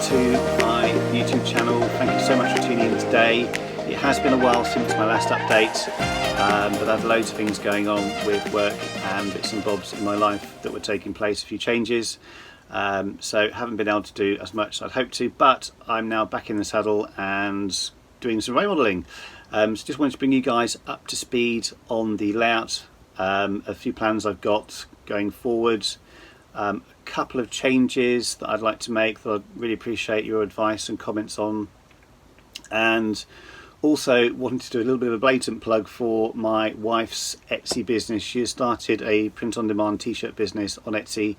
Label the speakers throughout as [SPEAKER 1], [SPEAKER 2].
[SPEAKER 1] to my YouTube channel. Thank you so much for tuning in today. It has been a while since my last update, but I've loads of things going on with work and bits and bobs in my life that were taking place, a few changes. So haven't been able to do as much as I'd hoped to, but I'm now back in the saddle and doing some remodeling. So just wanted to bring you guys up to speed on the layout, a few plans I've got going forward, a couple of changes that I'd like to make that I'd really appreciate your advice and comments on, and also wanted to do a little bit of a blatant plug for my wife's Etsy business. She has started a print-on-demand t-shirt business on Etsy,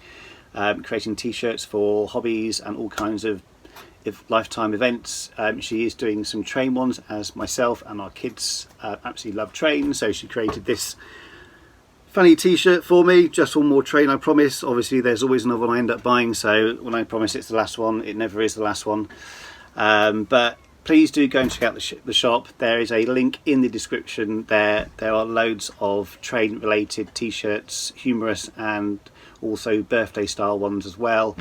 [SPEAKER 1] creating t-shirts for hobbies and all kinds of lifetime events. She is doing some train ones, as myself and our kids absolutely love trains, so she created this funny t-shirt for me. Just one more train, I promise. Obviously there's always another one I end up buying, so when I promise it's the last one, it never is the last one. But please do go and check out the shop. There is a link in the description there. There are loads of train related t-shirts, humorous and also birthday style ones as well.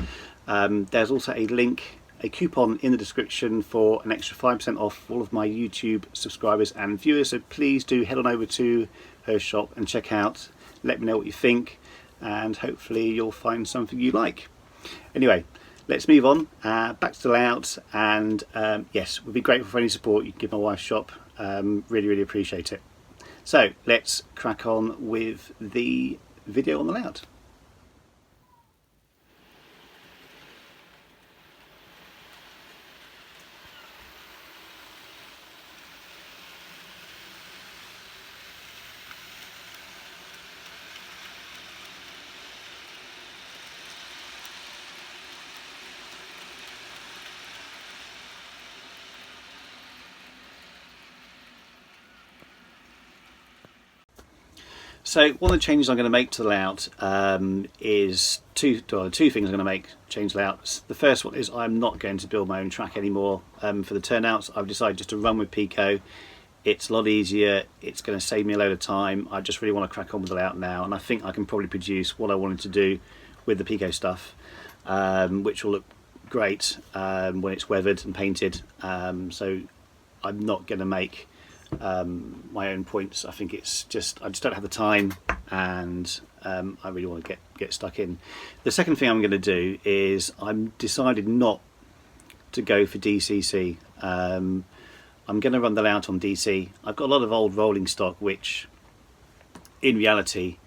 [SPEAKER 1] There's also a coupon in the description for an extra 5% off all of my YouTube subscribers and viewers, so please do head on over to her shop and check out. Let me know what you think, and hopefully you'll find something you like. Anyway, let's move on back to the layout, and yes, we'd be grateful for any support you can give my wife's shop. Really appreciate it. So let's crack on with the video on the layout. So one of the changes I'm going to make to the layout is two things I'm going to change the layout. The first one is I'm not going to build my own track anymore for the turnouts. I've decided just to run with Pico. It's a lot easier, it's going to save me a load of time. I just really want to crack on with the layout now, and I think I can probably produce what I wanted to do with the Pico stuff, which will look great when it's weathered and painted. So I'm not going to make my own points. I think I just don't have the time, and I really want to get stuck in. The second thing I'm going to do is I'm decided not to go for DCC. I'm going to run the layout on DC. I've got a lot of old rolling stock which in reality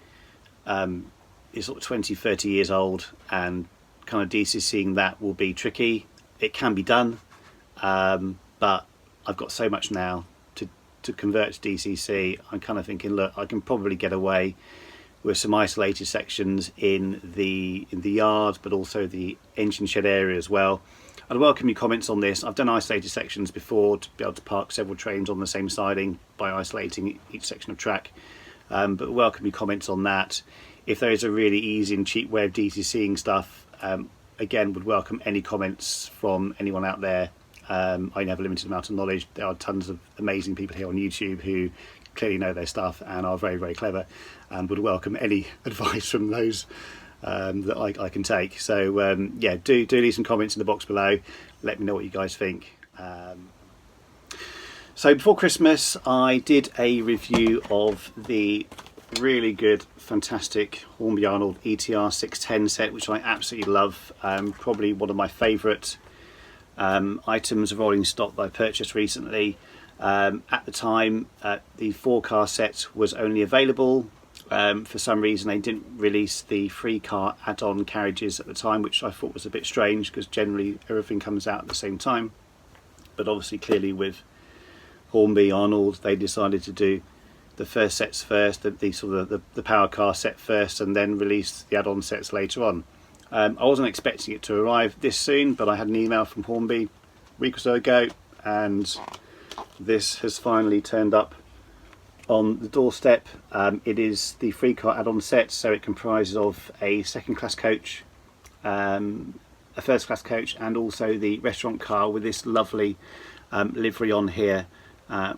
[SPEAKER 1] is sort of 20-30 years old, and kind of DCCing that will be tricky. It can be done, but I've got so much now to convert to DCC. I'm kind of thinking, look, I can probably get away with some isolated sections in the yard, but also the engine shed area as well. I'd welcome your comments on this. I've done isolated sections before to be able to park several trains on the same siding by isolating each section of track, but welcome your comments on that. If there is a really easy and cheap way of DCCing stuff, again, would welcome any comments from anyone out there. I only have a limited amount of knowledge. There are tons of amazing people here on YouTube who clearly know their stuff and are very clever, and would welcome any advice from those that I can take. So yeah, do leave some comments in the box below. Let me know what you guys think. So before Christmas I did a review of the really good, fantastic Hornby Arnold ETR 610 set, which I absolutely love. Probably one of my favourite items of rolling stock that I purchased recently. At the time, the 4-car set was only available. For some reason they didn't release the 3-car add-on carriages at the time, which I thought was a bit strange because generally everything comes out at the same time. But obviously clearly with Hornby Arnold they decided to do the first sets first, the power car set first, and then release the add-on sets later on. I wasn't expecting it to arrive this soon, but I had an email from Hornby a week or so ago, and this has finally turned up on the doorstep. It is the 3-car add-on set, so it comprises of a second-class coach, a first-class coach, and also the restaurant car with this lovely livery on here,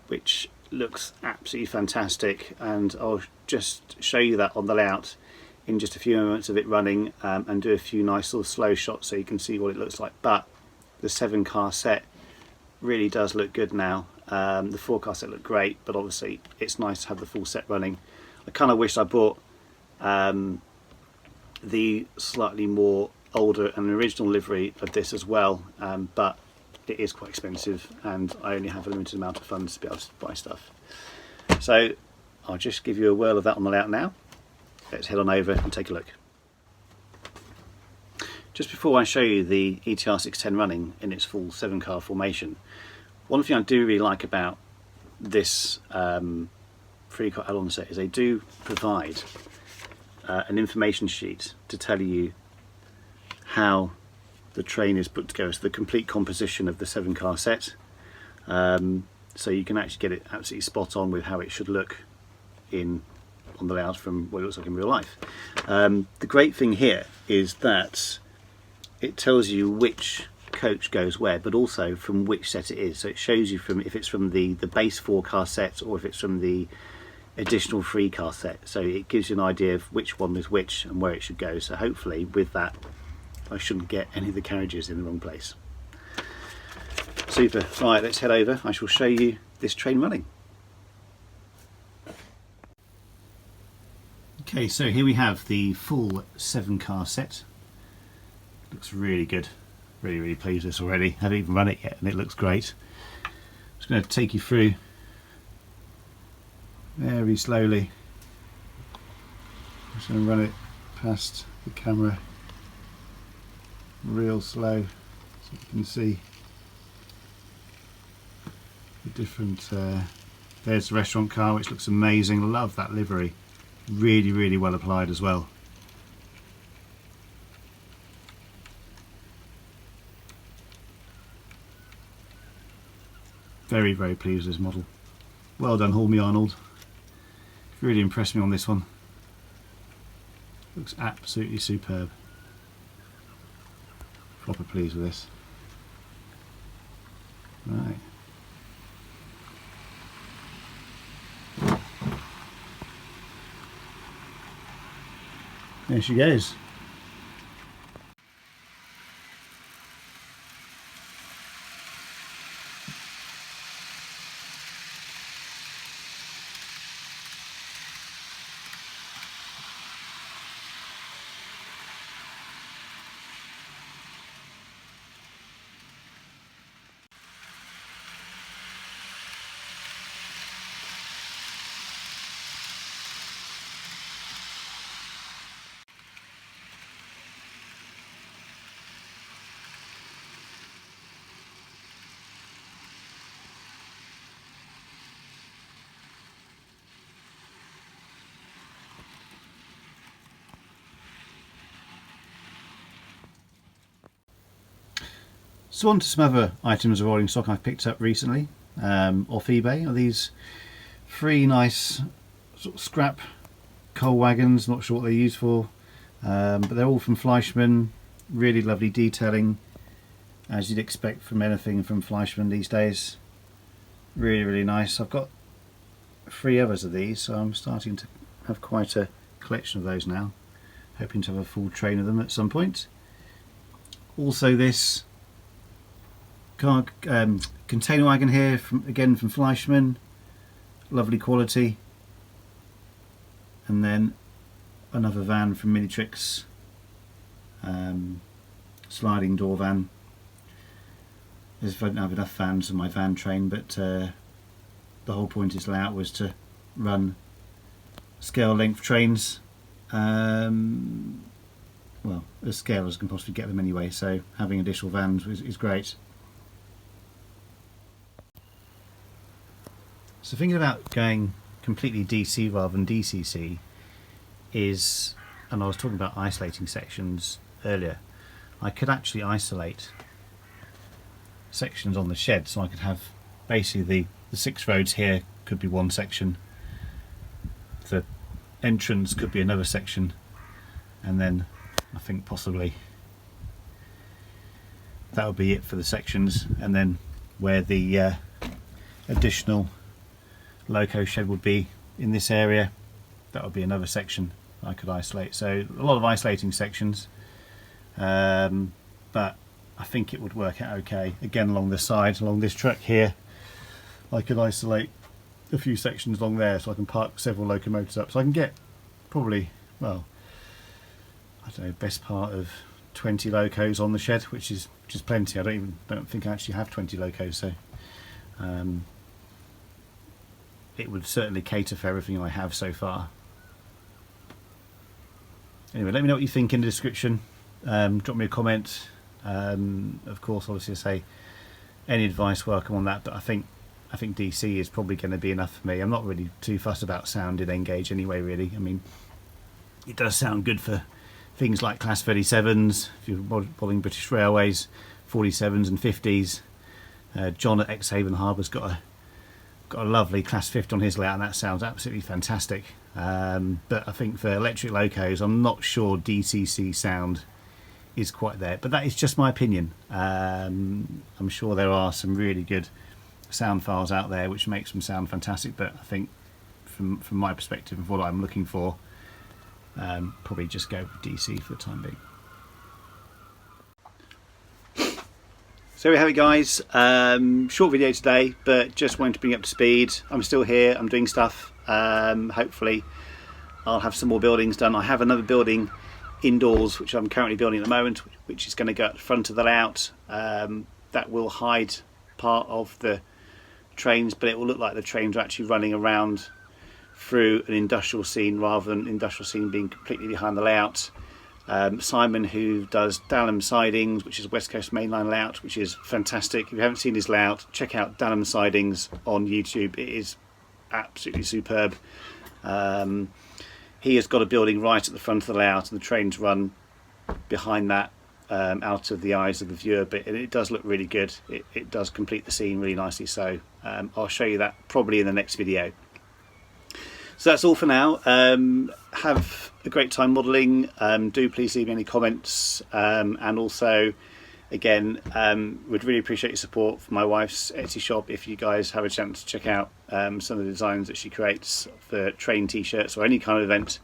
[SPEAKER 1] which looks absolutely fantastic, and I'll just show you that on the layout in just a few moments of it running, and do a few nice little slow shots so you can see what it looks like. But the 7-car set really does look good now. The 4-car set looked great, but obviously it's nice to have the full set running. I kind of wish I bought the slightly more older and original livery of this as well, but it is quite expensive and I only have a limited amount of funds to be able to buy stuff. So I'll just give you a whirl of that on the layout now. Let's head on over and take a look. Just before I show you the ETR 610 running in its full 7-car formation, one thing I do really like about this 3-car add-on set is they do provide an information sheet to tell you how the train is put together, so the complete composition of the 7-car set, so you can actually get it absolutely spot on with how it should look on the layout from what it looks like in real life. The great thing here is that it tells you which coach goes where, but also from which set it is. So it shows you if it's from the base 4-car set or if it's from the additional 3-car set. So it gives you an idea of which one is which and where it should go. So hopefully with that I shouldn't get any of the carriages in the wrong place. Super. Right, let's head over. I shall show you this train running. Okay, so here we have the full 7-car set. Looks really good. Really pleased with this already. Haven't even run it yet and it looks great. Just going to take you through very slowly. Just going to run it past the camera real slow so you can see the different there's the restaurant car, which looks amazing. Love that livery, really well applied as well. Very pleased with this model. Well done, Hornby Arnold. Really impressed me on this one. Looks absolutely superb. Proper pleased with this. Right. There she goes. So on to some other items of rolling stock I've picked up recently off eBay. Are these 3 nice sort of scrap coal wagons, not sure what they're used for, but they're all from Fleischmann. Really lovely detailing, as you'd expect from anything from Fleischmann these days. Really nice. I've got 3 others of these, so I'm starting to have quite a collection of those now, hoping to have a full train of them at some point. Also this container wagon here, again from Fleischmann, lovely quality. And then another van from Minitrix, sliding door van. I don't have enough vans on my van train, but the whole point of this layout was to run scale length trains, well, as scale as I can possibly get them anyway, so having additional vans is great. So thinking about going completely DC rather than DCC is, and I was talking about isolating sections earlier, I could actually isolate sections on the shed, so I could have basically the 6 roads here could be one section, the entrance could be another section, and then I think possibly that would be it for the sections, and then where the additional loco shed would be in this area, that would be another section I could isolate. So a lot of isolating sections, but I think it would work out okay. Again, along the side, along this track here, I could isolate a few sections along there so I can park several locomotives up. So I can get probably, well, I don't know, best part of 20 locos on the shed, which is plenty. I don't think I actually have 20 locos, so it would certainly cater for everything I have so far. Anyway, let me know what you think in the description. Drop me a comment. Of course, obviously, I say any advice welcome on that, but I think DC is probably going to be enough for me. I'm not really too fussed about sound in N-gauge anyway, really. I mean, it does sound good for things like Class 37s, if you're modelling British Railways, 47s and 50s. John at Exhaven Harbour's got a lovely Class 50 on his layout, and that sounds absolutely fantastic. But I think for electric locos, I'm not sure DCC sound is quite there, but that is just my opinion. I'm sure there are some really good sound files out there which makes them sound fantastic, but I think from my perspective of what I'm looking for, probably just go with DC for the time being. So we have it, guys. Short video today, but just wanted to bring you up to speed. I'm still here, I'm doing stuff. Hopefully I'll have some more buildings done. I have another building indoors which I'm currently building at the moment, which is going to go at the front of the layout. That will hide part of the trains, but it will look like the trains are actually running around through an industrial scene rather than industrial scene being completely behind the layout. Simon, who does Dalham Sidings, which is West Coast Mainline layout, which is fantastic. If you haven't seen his layout, check out Dalham Sidings on YouTube. It is absolutely superb. He has got a building right at the front of the layout, and the trains run behind that, out of the eyes of the viewer, but it does look really good. It does complete the scene really nicely, so I'll show you that probably in the next video. So that's all for now. Have a great time modelling. Do please leave me any comments, and also again, would really appreciate your support for my wife's Etsy shop. If you guys have a chance to check out some of the designs that she creates for train t-shirts or any kind of event,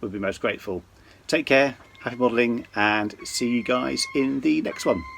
[SPEAKER 1] would be most grateful. Take care, happy modelling, and see you guys in the next one.